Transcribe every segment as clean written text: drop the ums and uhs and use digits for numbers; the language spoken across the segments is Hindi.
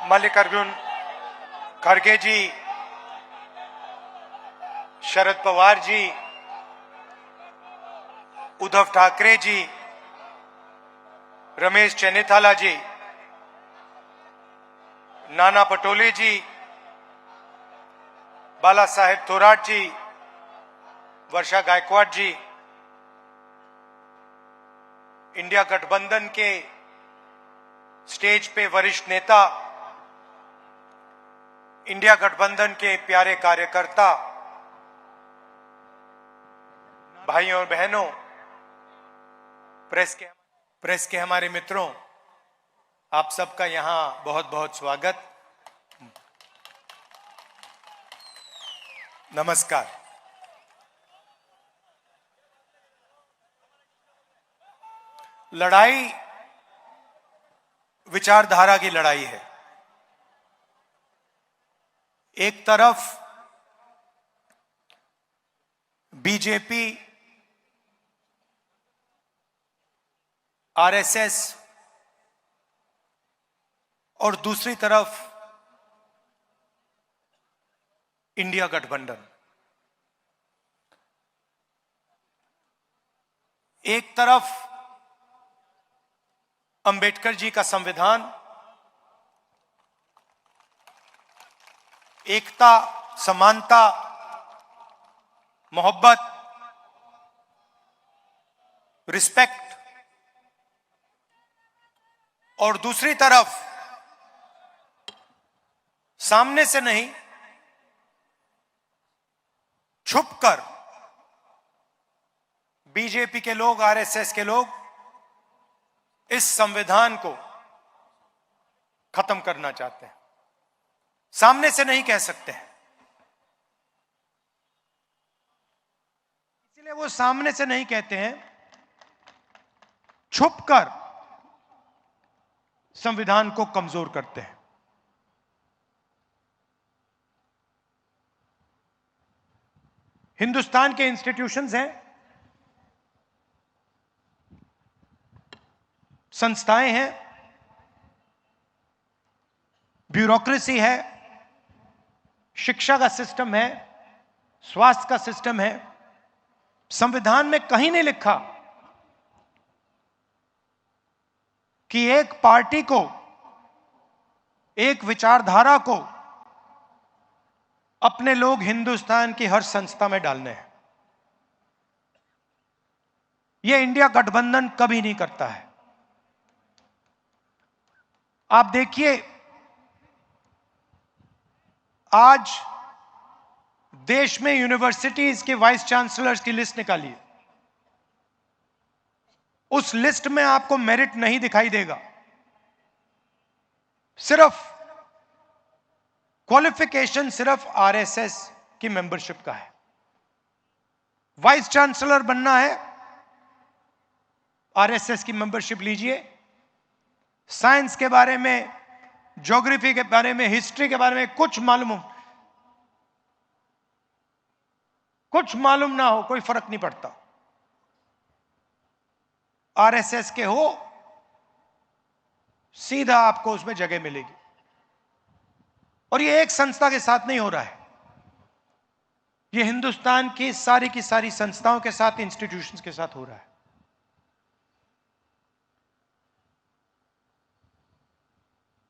मल्लिकार्जुन खड़गे जी, शरद पवार जी, उद्धव ठाकरे जी, रमेश चेन्नीथाला जी, नाना पटोले जी, बाला साहेब थोराट जी, वर्षा गायकवाड़ जी, इंडिया गठबंधन के स्टेज पे वरिष्ठ नेता, इंडिया गठबंधन के प्यारे कार्यकर्ता, भाइयों और बहनों, प्रेस के हमारे मित्रों, आप सबका यहां बहुत बहुत स्वागत, नमस्कार। लड़ाई विचारधारा की लड़ाई है। एक तरफ बीजेपी, आरएसएस और दूसरी तरफ इंडिया गठबंधन। एक तरफ अंबेडकर जी का संविधान, एकता, समानता, मोहब्बत, रिस्पेक्ट, और दूसरी तरफ सामने से नहीं, छुपकर बीजेपी के लोग, आरएसएस के लोग इस संविधान को खत्म करना चाहते हैं। सामने से नहीं कह सकते हैं, इसलिए वो सामने से नहीं कहते हैं, छुपकर संविधान को कमजोर करते हैं। हिंदुस्तान के इंस्टीट्यूशंस हैं, संस्थाएं हैं, ब्यूरोक्रेसी है, शिक्षा का सिस्टम है, स्वास्थ्य का सिस्टम है। संविधान में कहीं नहीं लिखा कि एक पार्टी को, एक विचारधारा को अपने लोग हिंदुस्तान की हर संस्था में डालने हैं। यह इंडिया गठबंधन कभी नहीं करता है। आप देखिए, आज देश में यूनिवर्सिटीज के वाइस चांसलर्स की लिस्ट निकाली है। उस लिस्ट में आपको मेरिट नहीं दिखाई देगा, सिर्फ क्वालिफिकेशन सिर्फ आरएसएस की मेंबरशिप का है। वाइस चांसलर बनना है, आरएसएस की मेंबरशिप लीजिए। साइंस के बारे में, ज्योग्राफी के बारे में, हिस्ट्री के बारे में कुछ मालूम ना हो, कोई फर्क नहीं पड़ता। आरएसएस के हो, सीधा आपको उसमें जगह मिलेगी। और ये एक संस्था के साथ नहीं हो रहा है, ये हिंदुस्तान की सारी संस्थाओं के साथ, इंस्टीट्यूशंस के साथ हो रहा है।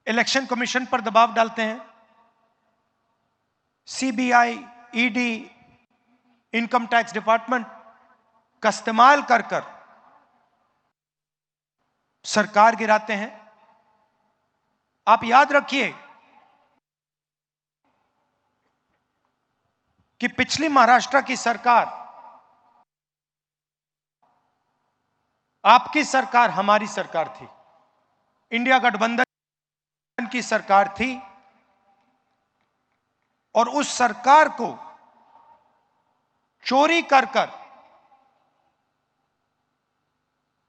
इलेक्शन कमीशन पर दबाव डालते हैं, CBI, ED, income tax department का इस्तेमाल कर सरकार गिराते हैं। आप याद रखिए कि पिछली महाराष्ट्र की सरकार, आपकी सरकार, हमारी सरकार थी, इंडिया गठबंधन की सरकार थी, और उस सरकार को चोरी कर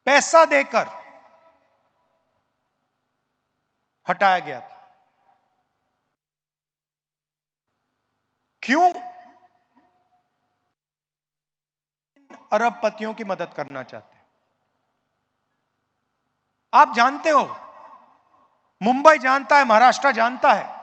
पैसा देकर हटाया गया था। क्यों? अरबपतियों की मदद करना चाहते हैं। आप जानते हो मुंबई जानता है, महाराष्ट्र जानता है